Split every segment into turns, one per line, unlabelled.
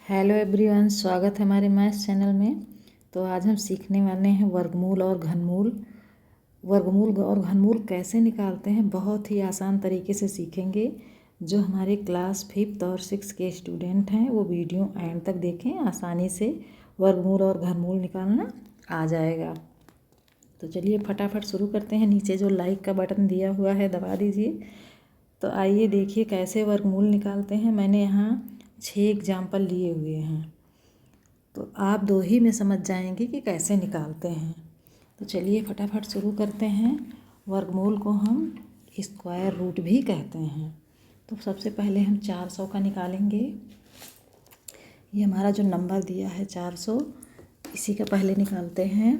Hello everyone, स्वागत है हमारे मैथ्स चैनल में। तो आज हम सीखने वाले हैं वर्गमूल और घनमूल। वर्गमूल और घनमूल कैसे निकालते हैं बहुत ही आसान तरीके से सीखेंगे। जो हमारे क्लास 5th और 6th के स्टूडेंट हैं वो वीडियो एंड तक देखें, आसानी से वर्गमूल और घनमूल निकालना आ जाएगा। तो चलिए फटाफट शुरू करते हैं। नीचे जो लाइक का बटन दिया हुआ है दबा दीजिए। तो आइए देखिए कैसे वर्गमूल निकालते हैं। मैंने यहाँ 6 एग्जाम्पल लिए हुए हैं, तो आप 2 ही में समझ जाएंगे कि कैसे निकालते हैं। तो चलिए फटाफट शुरू करते हैं। वर्गमूल को हम स्क्वायर रूट भी कहते हैं। तो सबसे पहले हम 400 का निकालेंगे। ये हमारा जो नंबर दिया है 400, इसी का पहले निकालते हैं।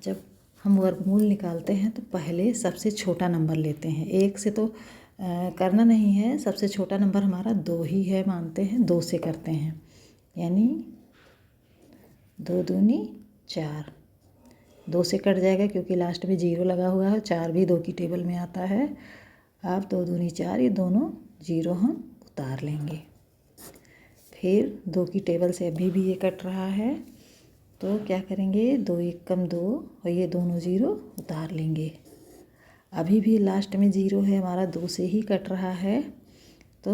जब हम वर्गमूल निकालते हैं तो पहले सबसे छोटा नंबर लेते हैं। 1 से तो करना नहीं है, सबसे छोटा नंबर हमारा 2 ही है, मानते हैं 2 से करते हैं। यानी 2 दूनी 4, 2 से कट जाएगा क्योंकि लास्ट में 0 लगा हुआ है। 4 भी 2 की टेबल में आता है। अब 2 दूनी 4, ये दोनों 0 हम उतार लेंगे। फिर 2 की टेबल से अभी भी ये कट रहा है, तो क्या करेंगे, 2 1 कम 2 और ये दोनों 0 उतार लेंगे। अभी भी लास्ट में 0 है हमारा, 2 से ही कट रहा है, तो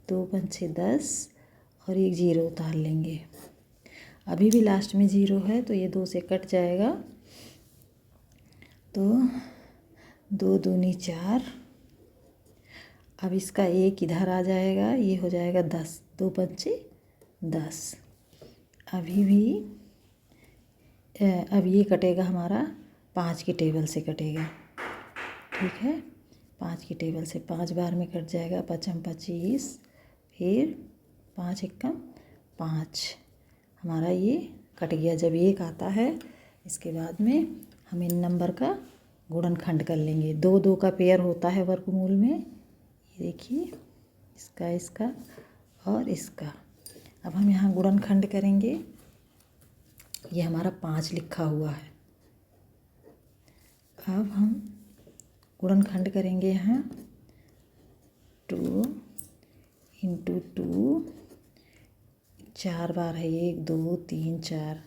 2 5 10 और एक 0 उतार लेंगे। अभी भी लास्ट में 0 है तो ये 2 से कट जाएगा, तो 2 दूनी 4। अब इसका 1 इधर आ जाएगा, ये हो जाएगा 10, 2 5 10। अभी भी अब ये कटेगा हमारा 5 की टेबल से कटेगा, ठीक है। 5 की टेबल से 5 बार में कट जाएगा, 5 25, फिर 5 1 5, हमारा ये कट गया। जब 1 आता है इसके बाद में हम इन नंबर का गुणनखंड कर लेंगे। 2 2 का पेयर होता है वर्गमूल में, ये देखिए, इसका इसका और इसका। अब हम यहाँ गुणनखंड करेंगे। ये हमारा 5 लिखा हुआ है। अब हम गुणनखंड करेंगे यहाँ 2 × 2, 4 बार है, 1 2 3 4,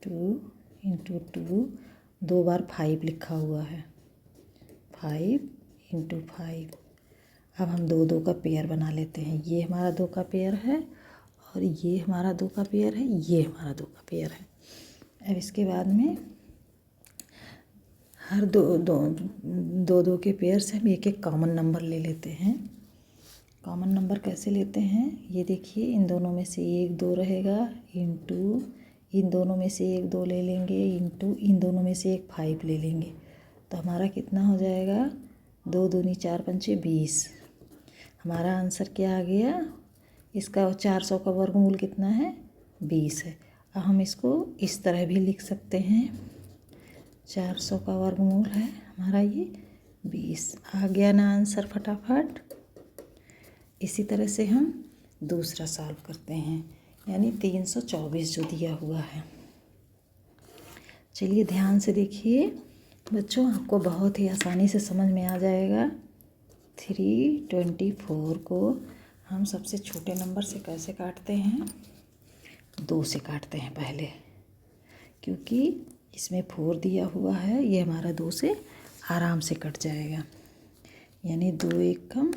2 × 2, 2 बार 5 लिखा हुआ है, 5 × 5। अब हम 2 2 का पेयर बना लेते हैं। ये हमारा 2 का पेयर है और ये हमारा 2 का पेयर है, ये हमारा 2 का पेयर है। अब इसके बाद में हर 2 के पेयर से हम एक एक कॉमन नंबर ले लेते हैं। कॉमन नंबर कैसे लेते हैं, ये देखिए, इन दोनों में से 1 2 रहेगा, इंटू इन दोनों में से 1 2 ले लेंगे, इंटू इन दोनों में से एक 5 ले लेंगे। तो हमारा कितना हो जाएगा, 2 दूनी 4 पंचे 20। हमारा आंसर क्या आ गया, इसका 400 का वर्गमूल कितना है, 20 है। अब हम इसको इस तरह भी लिख सकते हैं, 400 का वर्गमूल है हमारा ये 20। आ गया ना आंसर फटाफट। इसी तरह से हम दूसरा सॉल्व करते हैं, यानी 324 जो दिया हुआ है। चलिए ध्यान से देखिए बच्चों, आपको बहुत ही आसानी से समझ में आ जाएगा। 324 को हम सबसे छोटे नंबर से कैसे काटते हैं, 2 से काटते हैं पहले, क्योंकि इसमें 4 दिया हुआ है, ये हमारा 2 से आराम से कट जाएगा। यानी 2 1 कम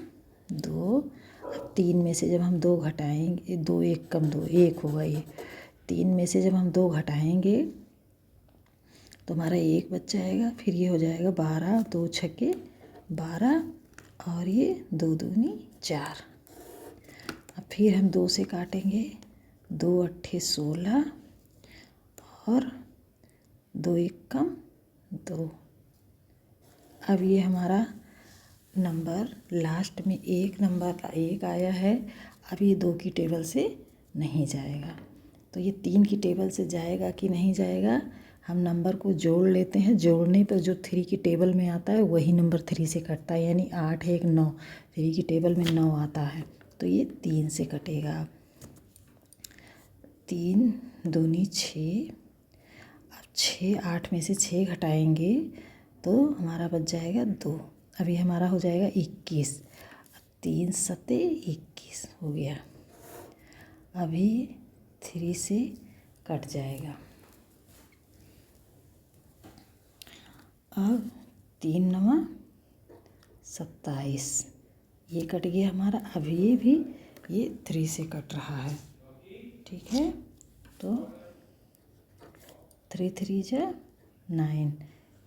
2। अब 3 में से जब हम 2 घटाएंगे, 2 1 कम 2 1 होगा ये। 3 में से जब हम 2 घटाएंगे तो हमारा 1 बच जाएगा, फिर ये हो जाएगा 12, 2 छक्के 12 और ये 2 दूनी 4। अब फिर हम 2 से काटेंगे, 2 8 16 और 2 1 कम 2। अब ये हमारा नंबर लास्ट में एक नंबर का 1 आया है। अब ये 2 की टेबल से नहीं जाएगा, तो ये 3 की टेबल से जाएगा कि नहीं जाएगा, हम नंबर को जोड़ लेते हैं। जोड़ने पर जो 3 की टेबल में आता है वही नंबर 3 से कटता है, यानी 8 1 9, 3 की टेबल में 9 आता है, तो ये 3 से कटेगा। 3 दूनी 6। अब 6 8 में से 6 घटाएंगे तो हमारा बच जाएगा 2। अभी हमारा हो जाएगा 21। 3 7 21 हो गया। अभी 3 से कट जाएगा। अब 3 9 27, ये कट गया हमारा। अभी ये भी ये 3 से कट रहा है, ठीक है। तो 3 3 जा 9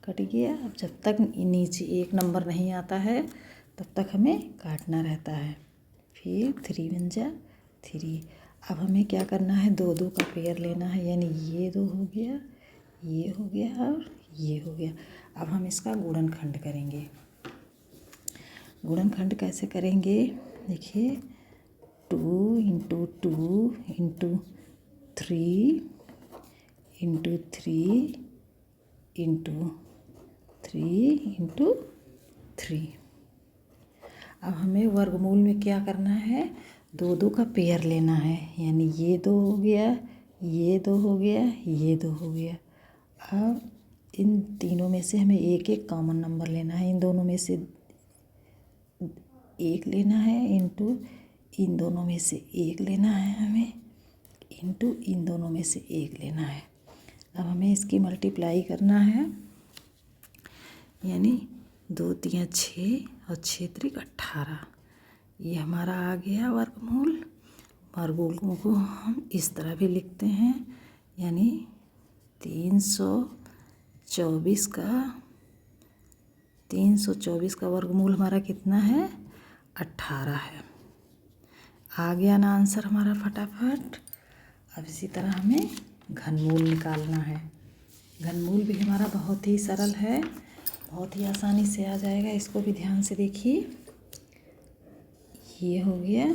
कट गया। अब जब तक नीचे एक नंबर नहीं आता है तब तक हमें काटना रहता है। फिर 3 1 जा 3। अब हमें क्या करना है, 2 2 का पेयर लेना है, यानी ये 2 हो गया, ये हो गया और ये हो गया। अब हम इसका गुणनखंड करेंगे। गुणनखंड कैसे करेंगे, देखिए 2 into 2 into 3 into 3 into 3 into 3। अब हमें वर्गमूल में क्या करना है, 2 2 का पेयर लेना है, यानी ये 2 हो गया, ये 2 हो गया, ये 2 हो गया। अब इन तीनों में से हमें एक एक कॉमन नंबर लेना है। इन दोनों में से एक लेना है, इंटू इन दोनों में से एक लेना है हमें, इंटू इन दोनों में से एक लेना है। अब हमें इसकी मल्टीप्लाई करना है, यानी 2 3 6 और 6 3 18। ये हमारा आ गया वर्गमूल। वर्गमूल को हम इस तरह भी लिखते हैं, यानी 324 का वर्गमूल हमारा कितना है, 18 है। आ गया ना आंसर हमारा फटाफट। अब इसी तरह हमें घनमूल निकालना है। घनमूल भी हमारा बहुत ही सरल है, बहुत ही आसानी से आ जाएगा। इसको भी ध्यान से देखिए। ये हो गया।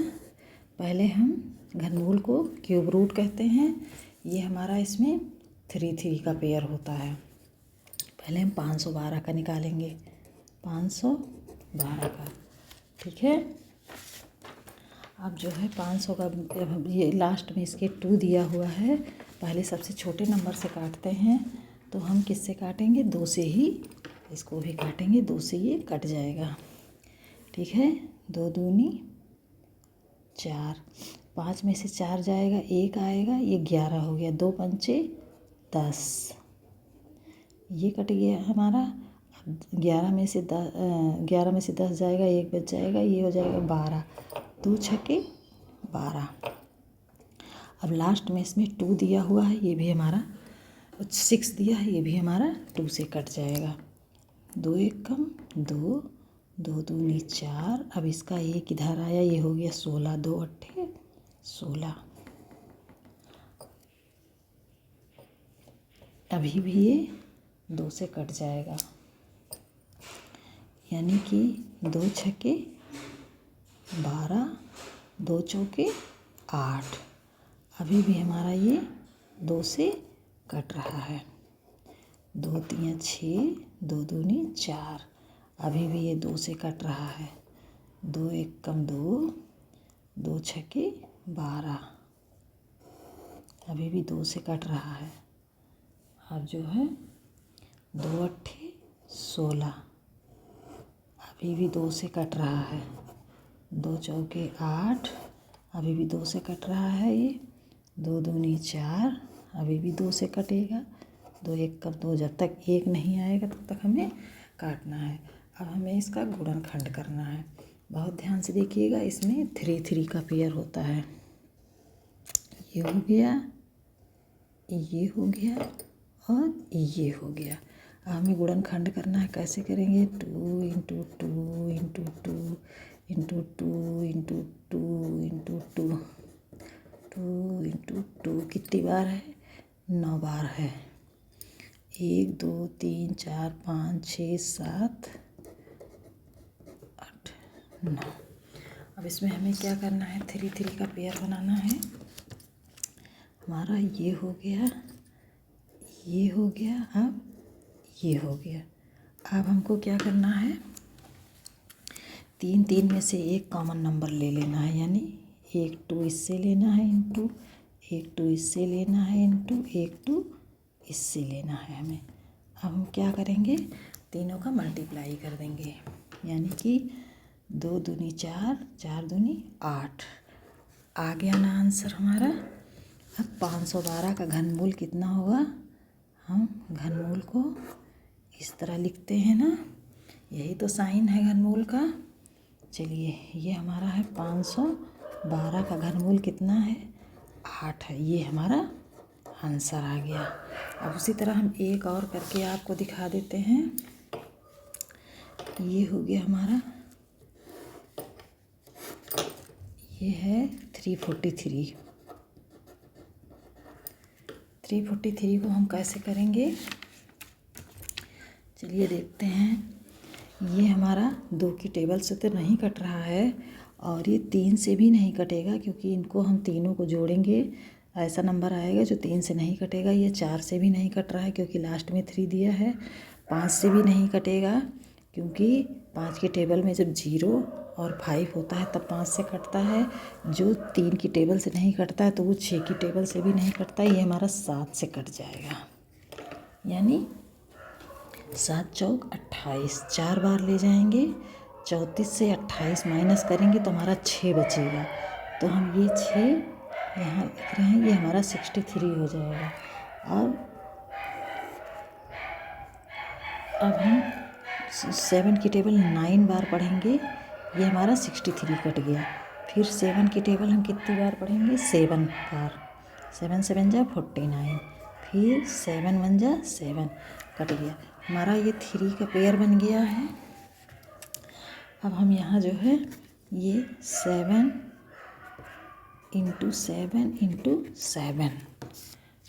पहले हम घनमूल को क्यूब रूट कहते हैं। ये हमारा इसमें 3 3 का पेयर होता है। पहले हम 512 का निकालेंगे, 512 का, ठीक है। अब जो है 500 का, ये लास्ट में इसके 2 दिया हुआ है। पहले सबसे छोटे नंबर से काटते हैं, तो हम किससे काटेंगे, 2 से ही इसको भी काटेंगे। 2 से ये कट जाएगा, ठीक है। 2 दूनी 4, 5 में से 4 जाएगा, 1 आएगा, ये 11 हो गया। 2 पंचे 10, ये कट गया हमारा। अब 11 में से 10 जाएगा, 1 बच जाएगा, ये हो जाएगा 12। 2 छके 12। अब लास्ट में इसमें 2 दिया हुआ है, ये भी हमारा 6 दिया है, ये भी हमारा 2 से कट जाएगा। 2 1 कम 2, 2 दूनी 4। अब इसका एक इधर आया, ये हो गया 16। 2 8 16। अभी भी ये 2 से कट जाएगा, यानी कि 2 छके 12, 2 चौके 8। अभी भी हमारा ये 2 से कट रहा है। 2 3 6, 2 दूनी 4। अभी भी ये 2 से कट रहा है। 2 1 कम 2, 2 छके 12। अभी भी 2 से कट रहा है। अब जो है 2 8 16। अभी भी 2 से कट रहा है। 2 चौके 8। अभी भी 2 से कट रहा है ये। 2 दूनी 4। अभी भी 2 से कटेगा। 2 1 कम 2। जब तक 1 नहीं आएगा तब तक हमें काटना है। अब हमें इसका गुणनखंड करना है। बहुत ध्यान से देखिएगा, इसमें 3 3 का पेयर होता है। ये हो गया, ये हो गया और ये हो गया। अब हमें गुणनखंड करना है। कैसे करेंगे, 2 into 2 into 2 into 2 into 2 into 2, 2 into 2 कितनी बार है, 9 बार है। 1 2 3 4 5 6 7 8 9। अब इसमें हमें क्या करना है, 3 3 का पेयर बनाना है। हमारा ये हो गया, ये हो गया, अब ये हो गया। अब हमको क्या करना है, 3 3 में से एक कॉमन नंबर ले लेना है, यानी 1 2 इससे लेना है इंटू 1 2 इससे लेना है इंटू 1 2 इससे लेना है हमें। अब हम क्या करेंगे, तीनों का मल्टीप्लाई कर देंगे, यानी कि 2 दूनी 4, 4 दूनी 8। आ गया ना आंसर हमारा। अब 512 का घनमूल कितना होगा, हम घनमूल को इस तरह लिखते हैं ना, यही तो साइन है घनमूल का। चलिए ये हमारा है 512 का घनमूल कितना है, 8 है। ये हमारा आंसर आ गया। अब उसी तरह हम एक और करके आपको दिखा देते हैं। ये हो गया हमारा, ये है 343। 343 को हम कैसे करेंगे, चलिए देखते हैं। ये हमारा 2 की टेबल से तो नहीं कट रहा है और ये 3 से भी नहीं कटेगा, क्योंकि इनको हम तीनों को जोड़ेंगे ऐसा नंबर आएगा जो 3 से नहीं कटेगा। ये 4 से भी नहीं कट रहा है क्योंकि लास्ट में 3 दिया है। 5 से भी नहीं कटेगा क्योंकि 5 की टेबल में जब 0 और 5 होता है तब 5 से कटता है। जो 3 की टेबल से नहीं कटता है तो वो 6 की टेबल से भी नहीं कटता। ये हमारा 7 से कट जाएगा, यानी 7 चौक 28, 4 बार ले जाएंगे। 34 से 28 माइनस करेंगे तो हमारा 6 बचेगा। तो हम ये 6 यहाँ लिख रहे हैं, ये हमारा 63 हो जाएगा। अब हम 7 की टेबल 9 बार पढ़ेंगे, ये हमारा 63 कट गया। फिर 7 की टेबल हम कितनी बार पढ़ेंगे, 7 बार। 7 7 जा 49, फिर 7 1 जा 7, कट गया हमारा। ये 3 का पेयर बन गया है। अब हम यहाँ जो है ये 7 × 7 × 7,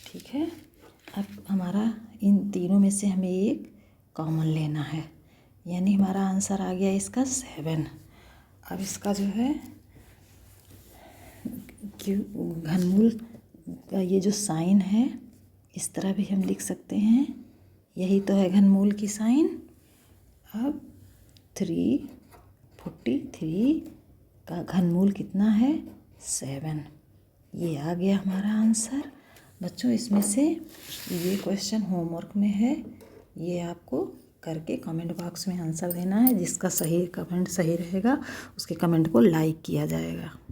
ठीक है। अब हमारा इन तीनों में से हमें एक कॉमन लेना है, यानी हमारा आंसर आ गया इसका 7। अब इसका जो है घनमूल का ये जो साइन है इस तरह भी हम लिख सकते हैं, यही तो है घनमूल की साइन। अब 343 का घनमूल कितना है, 7। ये आ गया हमारा आंसर। बच्चों इसमें से ये क्वेश्चन होमवर्क में है, ये आपको करके कमेंट बॉक्स में आंसर देना है। जिसका सही कमेंट सही रहेगा उसके कमेंट को लाइक किया जाएगा।